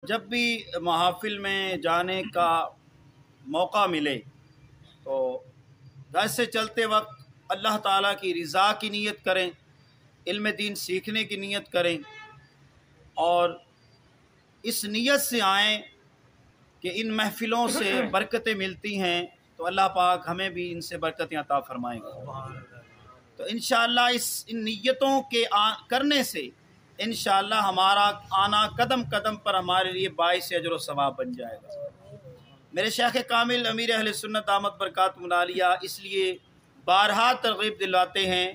جب بھی محافل میں جانے کا موقع ملے تو گھر سے چلتے وقت اللہ تعالیٰ کی رضا کی نیت کریں، علم دین سیکھنے کی نیت کریں اور اس نیت سے آئیں کہ ان محفلوں سے برکتیں ملتی ہیں تو اللہ پاک ہمیں بھی ان سے برکتیں عطا فرمائیں گے۔ تو انشاءاللہ ان نیتوں کے کرنے سے انشاءاللہ ہمارا آنا قدم قدم پر ہمارے لیے باعث اجر و ثواب بن جائے گا۔ میرے شیخ کامل امیر اہل سنت دامت برکاتہم العالیہ اس لیے بارہا ترغیب دلواتے ہیں،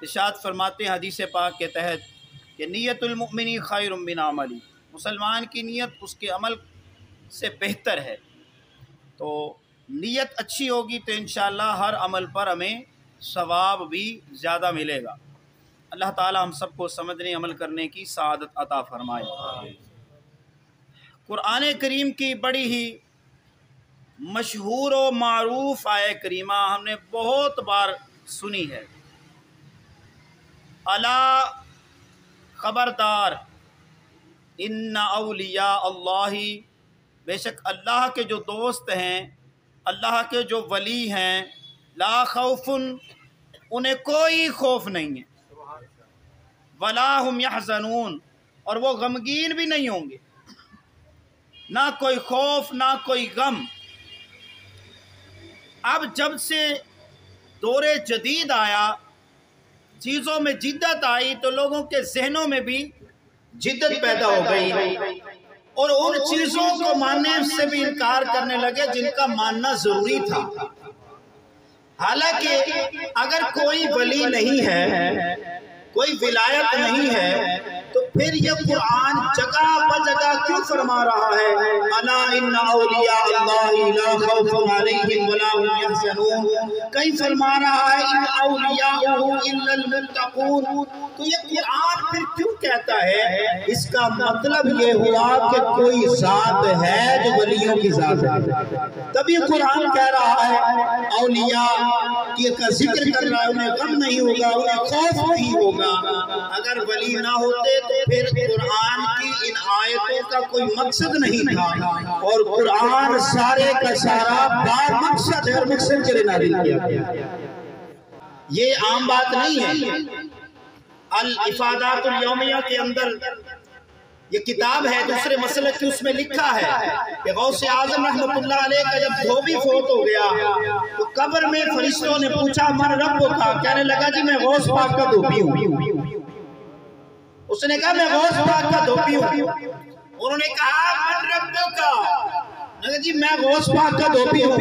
ارشاد فرماتے ہیں حدیث پاک کے تحت کہ نیت المؤمن خیر من عملی، مسلمان کی نیت اس کے عمل سے بہتر ہے۔ تو نیت اچھی ہوگی تو انشاءاللہ ہر عمل پر ہمیں ثواب بھی زیادہ ملے گا۔ اللہ تعالی ہم سب کو سمجھنے عمل کرنے کی سعادت عطا فرمائے۔ قرآن کریم کی بڑی ہی مشہور و معروف آیہ کریمہ ہم نے بہت بار سنی ہے، الا خبردار ان اولیاء اللہ، بے شک اللہ کے جو دوست ہیں، اللہ کے جو ولی ہیں، لا خوف، انہیں کوئی خوف نہیں ہے، ولا هم يحزنون، اور وہ غمگین بھی نہیں ہوں گے، نہ کوئی خوف نہ کوئی غم۔ اب جب سے دور جدید آیا، چیزوں میں جدت آئی تو لوگوں کے ذہنوں میں بھی جدت پیدا ہو گئی اور ان چیزوں کو ماننے سے بھی انکار کرنے لگے جن کا ماننا ضروری تھا۔ حالانکہ اگر کوئی ولی نہیں ہے، کوئی ولایت نہیں ہے، تو پھر یہ قرآن جگہ بجگہ کیوں فرما رہا ہے الا ان اولیاء اللہ لا خوف علیہم ولا هم يحزنون؟ کہیں فرما رہا ہے ان اولیاء الا المتقون؟ تو یہ قرآن پھر کیوں کہتا ہے؟ اس کا مطلب یہ ہوا کہ کوئی ذات ہے جو ولیوں کی ذات ہے، تب یہ قرآن کہہ رہا ہے اولیاء کا ذکر کر رہا ہے، انہیں غم نہیں ہوگا، انہیں خوف نہیں ہوگا۔ اگر ولی نہ ہوتے تو پھر قرآن کی ان آیتوں کا کوئی مقصد نہیں تھا، اور قرآن سارے کا سارا بار مقصد ہے اور مقصد کے لیے نازل کیا گیا۔ یہ عام بات نہیں ہے۔ الافادات الیومیہ کے اندر یہ کتاب ہے دوسرے مسئلے کی، اس میں لکھا ہے کہ غوث اعظم رحمت اللہ علیہ کا جب دھوبی فوت ہو گیا تو قبر میں فرشتوں نے پوچھا من رب کا، کہنے لگا جی میں غوث پاک کا دھوبی ہوں۔ اس نے کہا میں غوث پاک کا دھوبی ہوں۔ انہوں نے کہا من رب کا، کہا جی میں غوث پاک کا دھوبی ہوں۔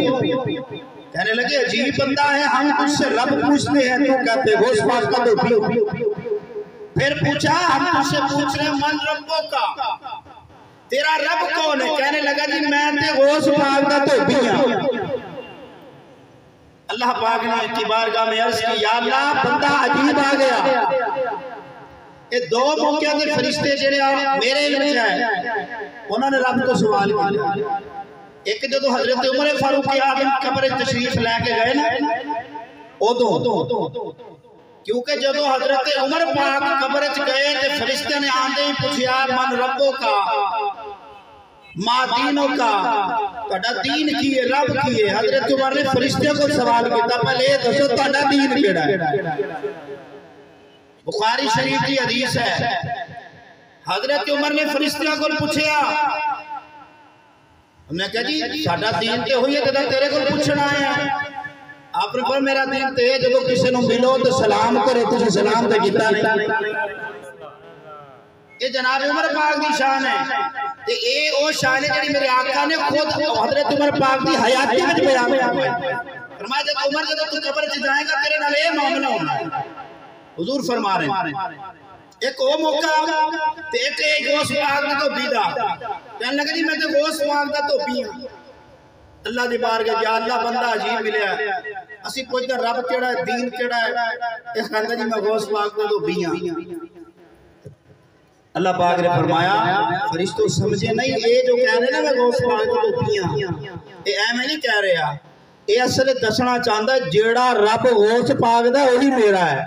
کہنے لگے عجیب بندہ ہے، ہم تجھ سے رب پوچھتے ہیں تو کہتے غوث پاک کا دھوبی ہوں۔ پھر پوچھا ہم تجھ سے پوچھ رہے من ربوں کا، تیرا رب کون ہے؟ کہنے لگا جی میں تے غوث پاک کا دھوبی ہوں۔ اللہ پاک نے کی بارگاہ میں عرض کی یا اللہ بندہ عجیب آ گیا۔ یہ دو موقع کے فرشتے جڑے میرے علم ہے انہوں نے رب کو سوال کیا۔ ایک جو حضرت عمر فاروق اعظم قبر تشریف لے کے گئے نا، ادو کیونکہ جب حضرت عمر پاک قبر گئے تو فرشتے نے آندے ہی پوچھیا من ربوں کا ما دینوں کا، تہاڈا دین کی ہے، رب کی ہے۔ حضرت عمر نے فرشتے کو سوال کیا پہلے یہ دسو تہاڈا دین کیڑا ہے؟ بخاری شریف کی حدیث ہے، حضرت عمر نے فرشتوں کو پوچھیا، ہم نے کہا جی ساڈا دین تے ہوئی ہے کہ تیرے کو پوچھنا ہے؟ آپ نے کہا میرا دین تے ہے جب کسی نے ملو تو سلام کرے، تجھے سلام تے کیتا نہیں۔ یہ جناب عمر پاک دی شان ہے، تے اے او شان ہے جڑی میرے آقا نے خود حضرت عمر پاک دی حیاتی وچ بیان کیا۔ فرمایا جب عمر جب تو قبر وچ جائے گا تیرے نال اے معاملہ ہونا ہے۔ حضور فرما رہے ہیں ایک وہ موقع تے ایک غوث پاک دا دھوبی دا، کہنے لگا جی میں تے غوث پاک دا دھوبی ہوں۔ اللہ دی بارگاہ یا اللہ بندہ عجیب ملیا، اسی پوچھتے رب کیڑا ہے، دین کیڑا ہے؟ اس کہنے جی میں غوث پاک دا دھوبی ہوں۔ اللہ پاک نے فرمایا فرشتوں سمجھے نہیں، اے جو کہہ رہے نا میں غوث پاک دا دھوبی ہوں، اے ایویں نہیں کہہ رہا، اے اصل دسنا چاہندا ہے جیڑا رب غوث پاک دا وہی میرا ہے۔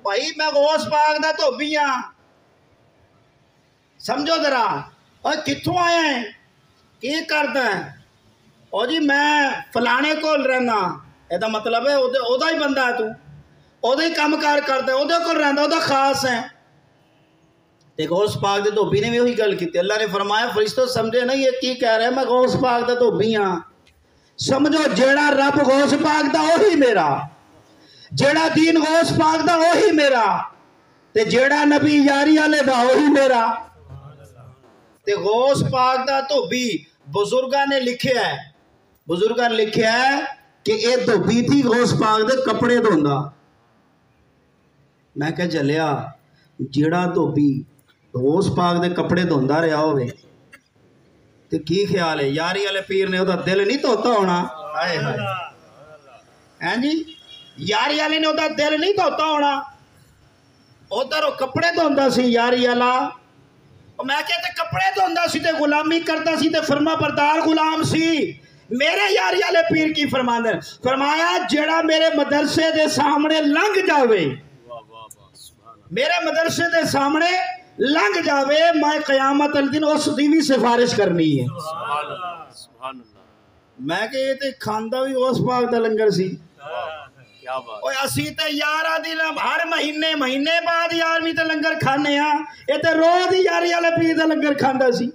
بھائی میں غوث پاک دا دھوبی ہاں، سمجھو ذرا، اور کتوں آیا ہے کی کردا ہے؟ او جی میں فلانے کول رہنا، یہ مطلب ہے او دا ہی بندہ ہے، تو او دا ہی کام کار کردا ہے، او دے کول رہندا، او دا خاص ہے۔ تے غوث پاک دے دھوبی نے بھی وہی گل کی، اللہ نے فرمایا فرشتوں سمجھے نہیں یہ کی کہہ رہے ہیں، میں غوث پاک دا دھوبی ہاں۔ سمجھو جیڑا رب غوث پاک دا وہی میرا، جیڑا دین غوث پاک دا وہی میرا، تے جیڑا نبی یاری والے دا وہی میرا۔ تے غوث پاک دا دھوبی بزرگاں نے لکھیا ہے، بزرگاں نے لکھیا ہے کہ اے دھوبی تھی غوث پاک دے کپڑے دھوندا۔ میں کہ جلیا جیڑا دھوبی غوث پاک دے کپڑے دھوندا رہیا ہوئے تے کی خیال ہے یاری والے پیر نے دا دل نہیں دھوتا ہونا؟ ہائے ہائے ہیں جی، یاری والے نے دا دل نہیں دھوتا ہونا، ادھر وہ کپڑے دھوندا سی یاری والا۔ میں کہتے کپڑے دھوندا سی تے غلامی کرتا سی تے فرما بردار غلام سی۔ میرے یاری والے پیر کی فرماندے فرمایا جیڑا میرے مدرسے دے سامنے لنگ جاوے، میرے مدرسے دے سامنے لنگ جاوے، میں قیامت الدن اس دی بھی سفارش کرنی ہے۔ میں کہ یہ تے کھاندا بھی غوث پاک دا لنگر سی۔ اوے اسی تے یارا دی ہر مہینے بعد یارویں تے لنگر کھانے ہاں، یہ تے روز ہی یاری والے پیر دا لنگر کھاندا سی،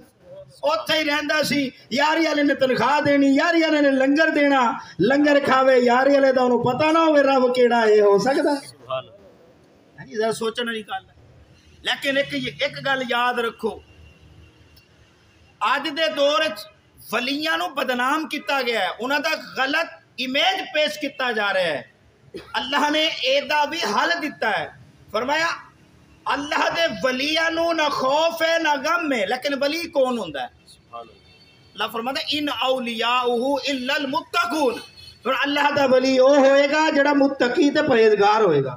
اوتھے ہی رہندا سی۔ یاری والے نے تنخواہ دینی، یاری والے نے لنگر دینا، لنگر کھاوے یاری والے دا انہوں پتہ نہ ہوئے رب کیڑا ہے، ہو سکدا ہے؟ ذرا سوچنا نہیں گل ہے۔ لیکن ایک گل یاد رکھو، اج دے دور ولیاں نو بدنام کیتا گیا ہے، انہاں دا غلط امیج پیش کیتا جا رہا ہے۔ اللہ نے ایدا بھی حل دیتا ہے، فرمایا اللہ دے ولیاں نو نہ خوف ہے نہ غم ہے، لیکن ولی کون ہوندا ہے؟ اللہ فرماتا ہے ان اولیاؤہ الا المتقون، پھر اللہ دا ولی وہ ہوئے گا جڑا متقی تے پرہیزگار ہوئے گا۔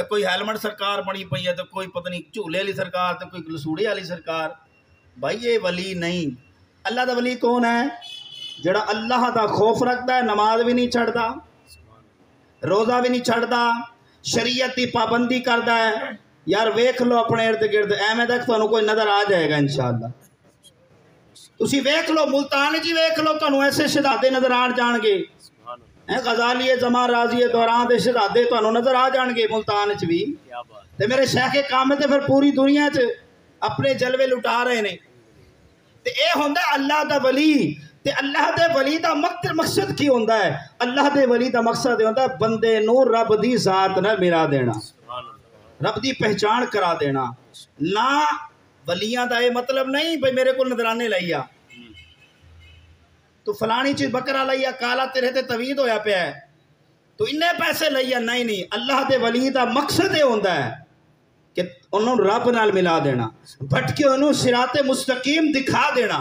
کوئی ہیلمٹ سرکار بنی پئی ہے تو کوئی پتہ نہیں جھولے والی سرکار تو کوئی لسوڑے والی سرکار، بھائی یہ ولی نہیں۔ اللہ دا ولی کون ہے؟ جڑا اللہ دا خوف رکھتا ہے، نماز بھی نہیں چھڑتا، روزہ بھی نہیں چھڑتا، شریعت دی پابندی کرتا ہے۔ یار ویکھ لو اپنے ارد گرد، ایویں تک تانوں کوئی نظر آ جائے گا انشاءاللہ۔ تسی ویکھ لو ملتان جی، ویکھ لو تانوں ایسے شہزادے نظر آ جان گے، غزالی زمان راضی دوران دے شہزادے تانوں نظر آ جان گے ملتان چ بھی۔ تے میرے شیخ کامل تے پھر پوری دنیا چ اپنے جلوے لٹا رہے نے۔ تے اے ہوندا اللہ دا ولی، تے اللہ دے ولی دا مقصد کی ہوندا ہے؟ اللہ دے ولی دا مقصد ہوندا ہے بندے نو رب دی ذات نال ملا دینا، رب دی پہچان کرا دینا۔ نہ ولیاں دا یہ مطلب نہیں بھئی میرے کو نظرانے لائیا تو فلانی چیز بکرا لائیا کالا تیرے تے توید ہویا پیا ہے تو انہیں پیسے لائیا، نہیں۔ اللہ دے ولی دا مقصد یہ ہوندا ہے کہ انہوں رب نال ملا دینا، بھٹکے انہوں صراط مستقیم دکھا دینا،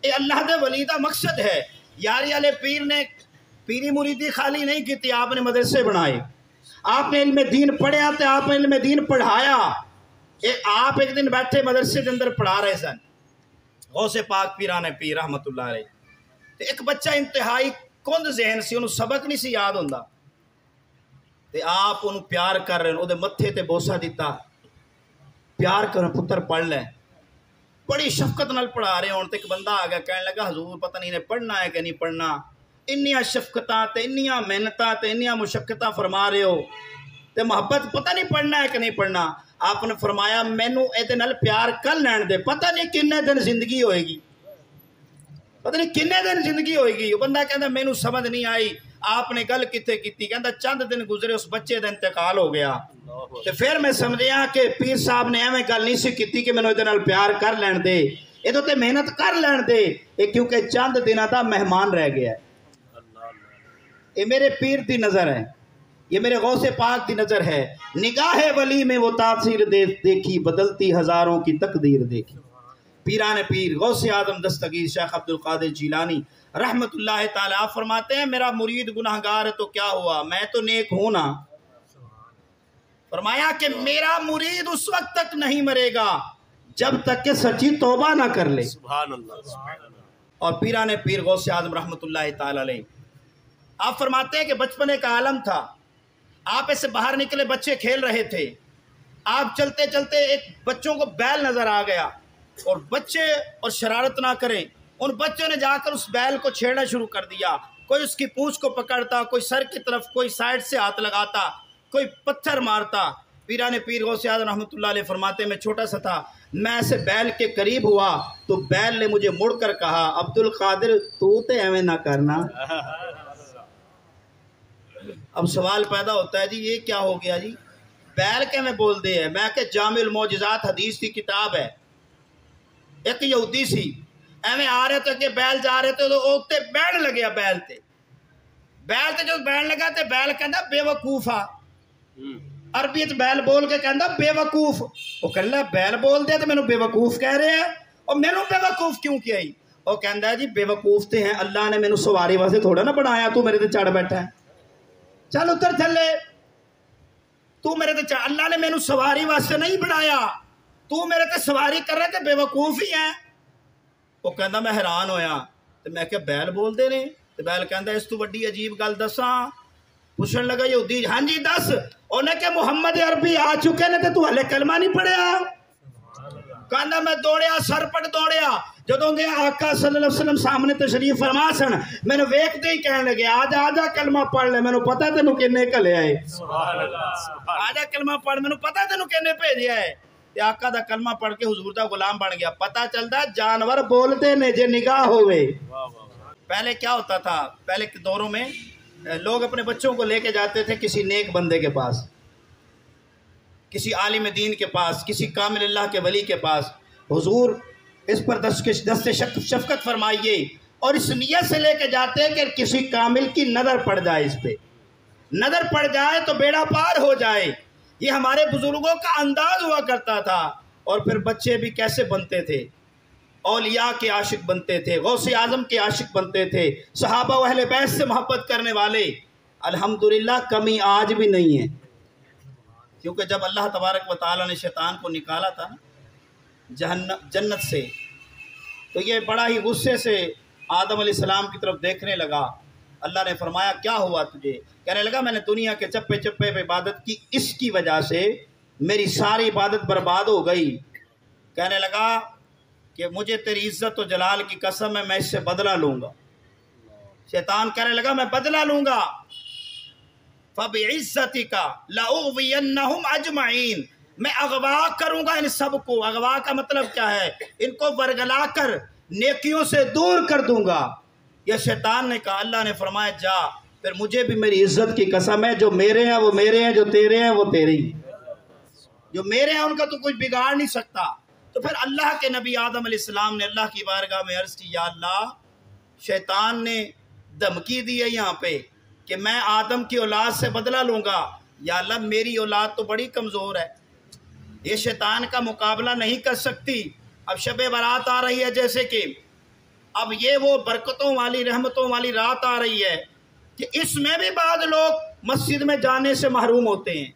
اے اللہ دے ولی دا مقصد ہے۔ یاری والے پیر نے پیری مریدی خالی نہیں کی، آپ نے مدرسے بنائے، آپ نے علم دین پڑھیا تے آپ نے علم دین پڑھایا۔ آپ ایک دن بیٹھے مدرسے کے اندر پڑھا رہے سن، غوث پاک پیران پیر رحمت اللہ علیہ، ایک بچہ انتہائی کند ذہن سی، انہوں سبق نہیں سی یاد ہوندا، تے آپ انہوں پیار کر رہے ہیں، وہ متھے تے بوسہ دیتا، پیار کر پتر پڑھ لیں، بڑی شفقت نال پڑھا رہے ہوں۔ تے ایک بندہ آ گیا کہنے لگا حضور پتہ نہیں انہیں پڑھنا ہے کہ نہیں پڑھنا، انیاں شفقتاں تے انیاں محنتاں تے انیاں مشقتاں فرما رہے ہو تے محبت پتہ نہیں پڑھنا ہے کہ نہیں پڑھنا۔ آپ نے فرمایا مینوں اے نال پیار کر لین دے، پتہ نہیں کنے دن زندگی ہوئے گی، پتہ نہیں کنے دن زندگی ہوئے گی۔ وہ بندہ کہندا مینوں سمجھ نہیں آئی، آپ نے گل کتے کیتی؟ کہندا چند دن گزرے اس بچے دا انتقال ہو گیا، تے پھر میں سمجھیا کہ پیر صاحب نے ایویں گل نہیں سی کیتی کہ مینوں اے نال پیار کر لین دے، اے تے محنت کر لین دے، اے کیونکہ چند دناں دا مہمان رہ گیا ہے۔ یہ میرے پیر دی نظر ہے، یہ میرے غوث پاک دی نظر ہے۔ نگاہ ولی میں وہ تاثیر دیکھی، بدلتی ہزاروں کی تقدیر دیکھی۔ پیران پیر غوث اعظم دستگیر شیخ عبد القادر جیلانی رحمت اللہ تعالی آپ فرماتے ہیں میرا مرید گناہگار ہے تو کیا ہوا، میں تو نیک ہوں نا۔ فرمایا کہ میرا مرید اس وقت تک نہیں مرے گا جب تک کہ سچی توبہ نہ کر لے۔ سبحان اللہ۔ اور پیران پیر غوث اعظم رحمت اللہ تعالی علیہ آپ فرماتے ہیں کہ بچپنے کا عالم تھا، آپ ایسے باہر نکلے، بچے کھیل رہے تھے، آپ چلتے چلتے ایک بچوں کو بیل نظر آ گیا، اور بچے اور شرارت نہ کریں، ان بچوں نے جا کر اس بیل کو چھیڑنا شروع کر دیا، کوئی اس کی پونچھ کو پکڑتا، کوئی سر کی طرف، کوئی سائڈ سے ہاتھ لگاتا، کوئی پتھر مارتا۔ پیران پیر غوث اعظم رحمۃ اللہ علیہ فرماتے میں چھوٹا سا تھا، میں ایسے بیل کے قریب ہوا تو بیل نے مجھے مڑ کر کہا، عبد القادر تو ایویں نہ کرنا۔ اب سوال پیدا ہوتا ہے جی یہ کیا ہو گیا جی، بیل کے میں بول دے ہے؟ میں کہ جامع المعجزات حدیث کی کتاب ہے، ایک یہودی سی ایویں آ رہے تھے کہ بیل جا رہے تھے تو اوتے بیل لگیا، بیل تے جو بیل لگا تے بیل کہندا بے وقوف آ، عربی بیل بول کے کہندا بے وقوف، وہ کہندا بیل بول دے تو مینوں بے وقوف کہہ رہے ہیں، اور مینوں بے وقوف کیوں کیا ہی؟ وہ کہندا جی بے وقوف تے ہیں، اللہ نے مینوں سواری واسطے تھوڑا نہ بنایا، تو میرے تے چڑھ بیٹھا ہے، چل اتر تھلے، تو میرے تے اللہ نے مینوں سواری واسطے نہیں بنایا، تو میرے تے سواری کر رہے تے بے وقوف ہی ہے۔ وہ کہندا میں حیران ہویا، تے میں کہ بیل بول دے نے؟ تے بیل کہندا اس تو وڈی عجیب گل دساں؟ پوچھن لگا یہودی، ہاں جی دس۔ انہیں کہ محمد عربی آ چکے نے تے تو ہلے کلمہ نہیں پڑھیا؟ کہندا میں دوڑیا، سر پٹ دوڑیا، جدوں گیا آقا صلی اللہ علیہ وسلم سامنے تشریف فرما سن، میں نے ویکھتے ہی کہنے لگے آجا کلمہ پڑھ لے، مینوں پتہ تینوں کنے کلے آئے، آجا کلمہ پڑھ، مینوں پتہ تینوں کنے بھیجیا ہے۔ تے آقا دا کلمہ پڑھ کے حضور دا غلام بن گیا۔ پتہ چلدا جانور بولتے نے جے نگاہ ہوئے۔ پہلے کیا ہوتا تھا، پہلے کے دوروں میں لوگ اپنے بچوں کو لے کے جاتے تھے کسی نیک بندے کے پاس، کسی عالم دین کے پاس، کسی کامل اللہ کے ولی کے پاس، حضور اس پر دست شفقت فرمائیے، اور اس نیت سے لے کے جاتے ہیں کہ کسی کامل کی نظر پڑ جائے، اس پہ نظر پڑ جائے تو بیڑا پار ہو جائے۔ یہ ہمارے بزرگوں کا انداز ہوا کرتا تھا۔ اور پھر بچے بھی کیسے بنتے تھے، اولیاء کے عاشق بنتے تھے، غوث اعظم کے عاشق بنتے تھے، صحابہ و اہل بیت سے محبت کرنے والے۔ الحمدللہ کمی آج بھی نہیں ہے، کیونکہ جب اللہ تبارک و تعالیٰ نے شیطان کو نکالا تھا جنت سے، تو یہ بڑا ہی غصے سے آدم علیہ السلام کی طرف دیکھنے لگا۔ اللہ نے فرمایا کیا ہوا تجھے؟ کہنے لگا میں نے دنیا کے چپے چپے پہ عبادت کی، اس کی وجہ سے میری ساری عبادت برباد ہو گئی۔ کہنے لگا کہ مجھے تیری عزت و جلال کی قسم ہے میں اس سے بدلہ لوں گا۔ شیطان کہنے لگا میں بدلہ لوں گا، فَبِعِزَّتِكَ لَأُغْوِيَنَّهُمْ أَجْمَعِينَ، میں اغوا کروں گا ان سب کو۔ اغوا کا مطلب کیا ہے؟ ان کو ورگلا کر نیکیوں سے دور کر دوں گا۔ یہ شیطان نے کہا، اللہ نے فرمایا جا، پھر مجھے بھی میری عزت کی قسم ہے، جو میرے ہیں وہ میرے ہیں، جو تیرے ہیں وہ تیرے ہی، جو میرے ہیں ان کا تو کوئی بگاڑ نہیں سکتا۔ تو پھر اللہ کے نبی آدم علیہ السلام نے اللہ کی بارگاہ میں عرض کی، یا اللہ شیطان نے دھمکی دی ہے یہاں پہ کہ میں آدم کی اولاد سے بدلہ لوں گا، یا اللہ میری اولاد تو بڑی کمزور ہے، یہ شیطان کا مقابلہ نہیں کر سکتی۔ اب شب برات آ رہی ہے، جیسے کہ اب یہ وہ برکتوں والی رحمتوں والی رات آ رہی ہے کہ اس میں بھی بعض لوگ مسجد میں جانے سے محروم ہوتے ہیں۔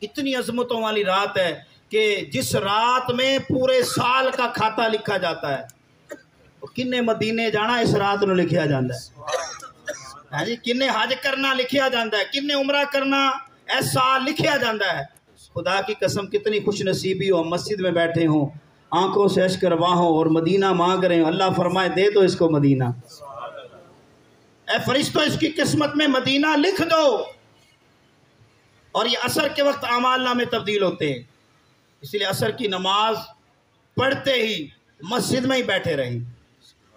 اتنی عظمتوں والی رات ہے کہ جس رات میں پورے سال کا کھاتا لکھا جاتا ہے، کنے مدینے جانا اس رات نو لکھیا جاتا ہے، ہاں جی کنے حج کرنا لکھیا جاتا ہے، کنے عمرہ کرنا ایسا لکھیا جاتا ہے۔ خدا کی قسم کتنی خوش نصیبی ہو، مسجد میں بیٹھے ہوں، آنکھوں سے اشک رواں اور مدینہ مانگ رہے ہوں، اللہ فرمائے دے دو اس کو مدینہ، اے فرشتوں اس کی قسمت میں مدینہ لکھ دو۔ اور یہ عصر کے وقت اعمال نامے تبدیل ہوتے ہیں، اس لیے عصر کی نماز پڑھتے ہی مسجد میں ہی بیٹھے رہیں،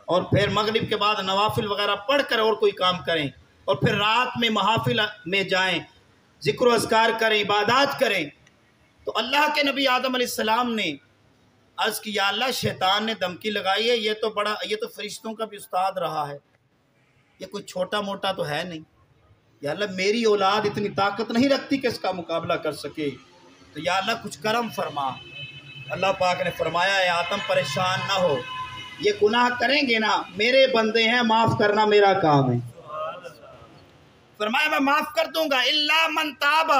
اور پھر مغرب کے بعد نوافل وغیرہ پڑھ کر اور کوئی کام کریں، اور پھر رات میں محافل میں جائیں، ذکر و اذکار کریں، عبادات کریں۔ تو اللہ کے نبی آدم علیہ السلام نے عرض کی، یا اللہ شیطان نے دھمکی لگائی ہے، یہ تو فرشتوں کا بھی استاد رہا ہے، یہ کوئی چھوٹا موٹا تو ہے نہیں، یا اللہ میری اولاد اتنی طاقت نہیں رکھتی کہ اس کا مقابلہ کر سکے، تو یا اللہ کچھ کرم فرما۔ اللہ پاک نے فرمایا اے آدم پریشان نہ ہو، یہ گناہ کریں گے نا، میرے بندے ہیں، معاف کرنا میرا کام ہے۔ فرمایا میں معاف کر دوں گا، الا من تاب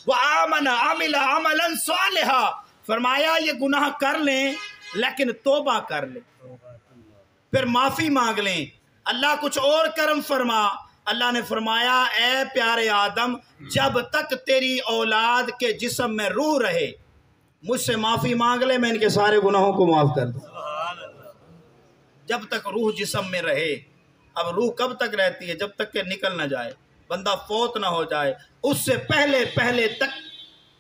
وآمن عمل عملا صالحا، فرمایا یہ گناہ کر لیں لیکن توبہ کر لیں، پھر معافی مانگ لیں، اللہ کچھ اور کرم فرما، اللہ نے فرمایا اے پیارے آدم جب تک تیری اولاد کے جسم میں روح رہے مجھ سے معافی مانگ لے، میں ان کے سارے گناہوں کو معاف کر دوں۔ جب تک روح جسم میں رہے، اب روح کب تک رہتی ہے؟ جب تک کہ نکل نہ جائے، بندہ فوت نہ ہو جائے، اس سے پہلے تک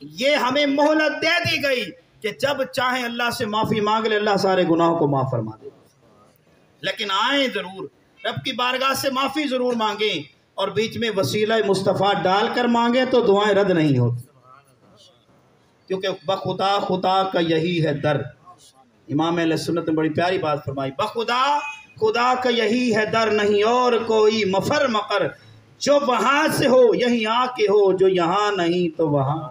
یہ ہمیں مہلت دے دی گئی کہ جب چاہیں اللہ سے معافی مانگ لے، اللہ سارے گناہوں کو معاف فرما دے۔ لیکن آئیں ضرور، رب کی بارگاہ سے معافی ضرور مانگیں، اور بیچ میں وسیلہ مصطفیٰ ڈال کر مانگیں تو دعائیں رد نہیں ہوتی، کیونکہ بخدا خدا کا یہی ہے در۔ امام اہل سنت نے بڑی پیاری بات فرمائی، بخدا خدا کا یہی ہے در، نہیں اور کوئی مفر مقر، جو وہاں سے ہو یہیں آ کے ہو، جو یہاں نہیں تو وہاں۔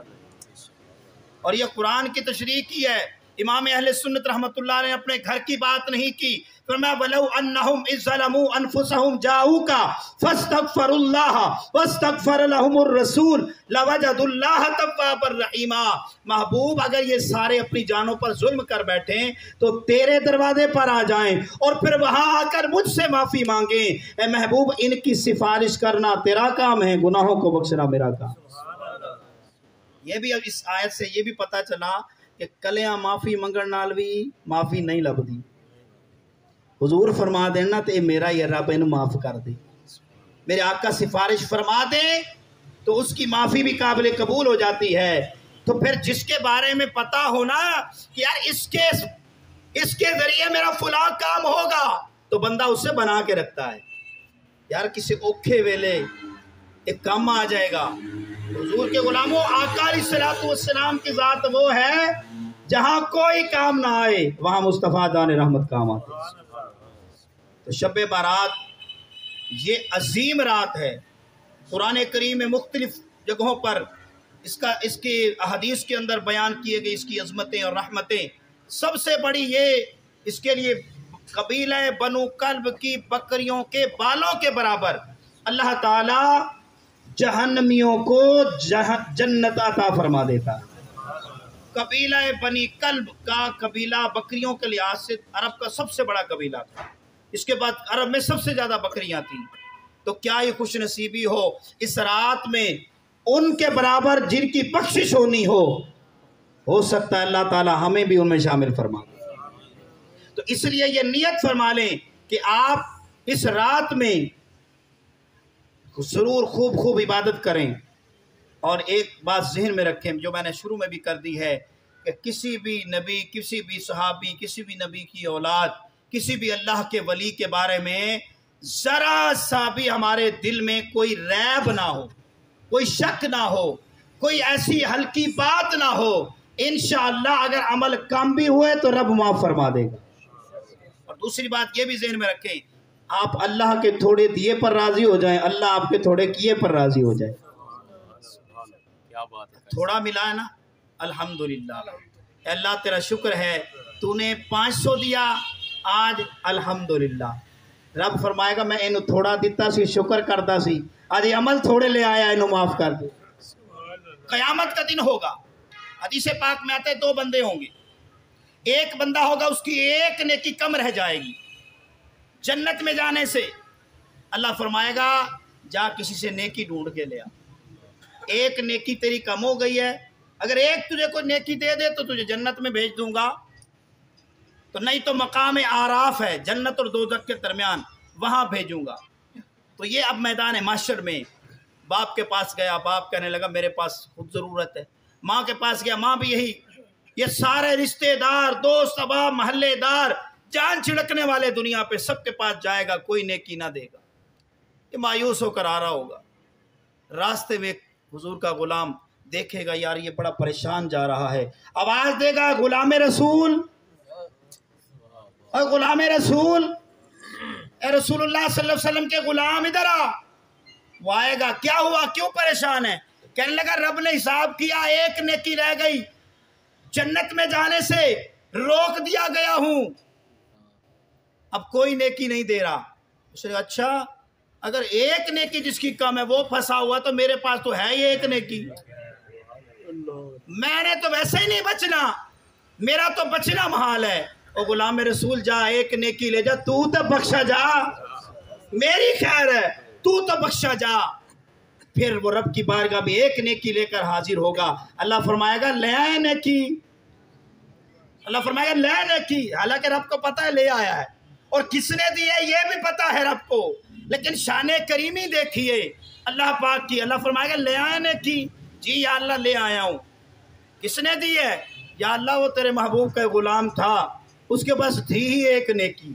اور یہ قرآن کی تشریح کی ہے۔ امام اہل سنت رحمۃ اللہ نے اپنے گھر کی بات نہیں کی، فرمایا وَلَوْ أَنَّهُمْ إِذْ ظَلَمُوا أَنفُسَهُمْ جَاءُوكَ فَاسْتَغْفَرُوا اللَّهَ وَاسْتَغْفَرَ لَهُمُ الرَّسُولُ لَوَجَدُوا اللَّهَ تَوَّابًا رَحِيمًا۔ محبوب اگر یہ سارے اپنی جانوں پر ظلم کر بیٹھیں تو تیرے دروازے پر آ جائیں اور پھر وہاں آ کر مجھ سے معافی مانگیں۔ اے محبوب ان کی سفارش کرنا تیرا کام ہے، گناہوں کو بخشنا میرا کام۔ یہ بھی اب اس آیت سے یہ بھی پتہ چلا کہ کلیاں معافی منگن نال بھی معافی نہیں لبدی۔ حضور فرما دینا تے میرا یہ رب انہوں معاف کر دے، میرے آقا سفارش فرما دے تو اس کی معافی بھی قابل قبول ہو جاتی ہے۔ تو پھر جس کے بارے میں پتہ ہونا کہ یار اس کے ذریعے میرا فلاں کام ہوگا تو بندہ اسے بنا کے رکھتا ہے، یار کسی اوکھے ویلے ایک کام آ جائے گا۔ حضور کے غلاموں، آقا علیہ الصلوۃ والسلام کی ذات وہ ہے جہاں کوئی کام نہ آئے وہاں مصطفیٰ دان رحمت کام آتے ہیں۔ تو شب بارات یہ عظیم رات ہے، قرآن کریم میں مختلف جگہوں پر اس کی احادیث کے اندر بیان کیے گئے اس کی عظمتیں اور رحمتیں۔ سب سے بڑی یہ اس کے لیے قبیلہ بنو کلب کی بکریوں کے بالوں کے برابر اللہ تعالی جہنمیوں کو جنت عطا فرما دیتا ہے۔ قبیلہ بنی کلب کا قبیلہ بکریوں کے لحاظ سے عرب کا سب سے بڑا قبیلہ تھا، اس کے بعد عرب میں سب سے زیادہ بکریاں تھیں۔ تو کیا یہ خوش نصیبی اس رات میں ان کے برابر جن کی بخشش ہو سکتا ہے اللہ تعالی ہمیں بھی ان میں شامل فرما دے۔ تو اس لیے یہ نیت فرما لیں کہ آپ اس رات میں ضرور خوب عبادت کریں۔ اور ایک بات ذہن میں رکھیں جو میں نے شروع میں بھی کر دی ہے کہ کسی بھی نبی، کسی بھی صحابی، کسی بھی نبی کی اولاد، کسی بھی اللہ کے ولی کے بارے میں ذرا سا بھی ہمارے دل میں کوئی ریب نہ ہو، کوئی شک نہ ہو، کوئی ایسی ہلکی بات نہ ہو۔ انشاءاللہ اگر عمل کم بھی ہوئے تو رب معاف فرما دے گا۔ اور دوسری بات یہ بھی ذہن میں رکھیں، آپ اللہ کے تھوڑے دیے پر راضی ہو جائیں، اللہ آپ کے تھوڑے کیے پر راضی ہو جائے۔ تھوڑا ملا ہے نا، الحمدللہ، اللہ تیرا شکر ہے تو نے 500 دیا آج، الحمدللہ۔ رب فرمائے گا میں انہوں تھوڑا دیتا سی، شکر کرتا سی، آج عمل تھوڑے لے آیا، انہوں معاف کر دے۔ قیامت کا دن ہوگا، حدیث پاک میں آتے 2 بندے ہوں گے، ایک بندہ ہوگا اس کی ایک نیکی کم رہ جائے گی جنت میں جانے سے، اللہ فرمائے گا جا کسی سے نیکی ڈھونڈ کے لے آ، ایک نیکی تیری کم ہو گئی ہے، اگر ایک تجھے کوئی نیکی دے دے تو تجھے جنت میں بھیج دوں گا، تو نہیں تو مقام آراف ہے جنت اور دوزخ کے درمیان، وہاں بھیجوں گا۔ تو یہ اب میدان محشر میں باپ کے پاس گیا، باپ کہنے لگا میرے پاس خود ضرورت ہے، ماں کے پاس گیا، ماں بھی یہی، یہ سارے رشتہ دار، دوست احباب، محلے دار، جان چھڑکنے والے دنیا پہ سب کے پاس جائے گا، کوئی نیکی نہ دے گا، یہ مایوس ہو کر آ رہا ہوگا۔ راستے میں حضور کا غلام دیکھے گا یار یہ بڑا پریشان جا رہا ہے، آواز دے گا غلام رسول، اے غلام رسول، اے رسول اللہ صلی اللہ علیہ وسلم کے غلام ادھر آ۔ وہ آئے گا، کیا ہوا، کیوں پریشان ہے؟ کہنے لگا رب نے حساب کیا، ایک نیکی رہ گئی، جنت میں جانے سے روک دیا گیا ہوں، اب کوئی نیکی نہیں دے رہا۔ اس نے کہا اچھا، اگر ایک نیکی جس کی کم ہے وہ پھنسا ہوا تو میرے پاس تو ہے یہ ایک نیکی، میں نے تو ویسے ہی نہیں بچنا، میرا تو بچنا محال ہے۔ او غلام رسول جا ایک نیکی لے جا، تو بخشا جا، میری خیر ہے، تو بخشا جا. پھر وہ رب کی بارگاہ میں ایک نیکی لے کر حاضر ہوگا. اللہ فرمائے گا لے آئے نیکی. اللہ فرمائے گا لے آئے نیکی. حالانکہ رب کو پتہ ہے لے آیا ہے اور کس نے دی ہے یہ بھی پتہ ہے رب کو, لیکن شان کریمی دیکھیے اللہ پاک کی. اللہ فرمائے گا لے آئے نیکی. جی یا اللہ لے آیا ہوں. کس نے دی ہے؟ یا اللہ وہ تیرے محبوب کا غلام تھا, اس کے پاس تھی ہی ایک نیکی.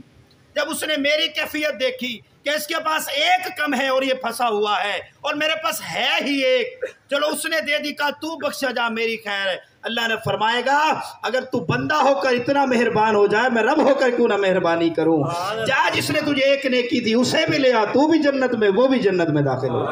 جب اس نے میری کیفیت دیکھی کہ اس کے پاس ایک کم ہے اور یہ پھنسا ہوا ہے اور میرے پاس ہے ہی ایک, چلو اس نے دے دی, کہا تو بخشا جا میری خیر ہے. اللہ نے فرمائے گا اگر تو بندہ ہو کر اتنا مہربان ہو جائے میں رب ہو کر کیوں نہ مہربانی کروں. جا جس نے تجھے ایک نیکی دی اسے بھی لے آ, تو بھی جنت میں وہ بھی جنت میں داخل ہو.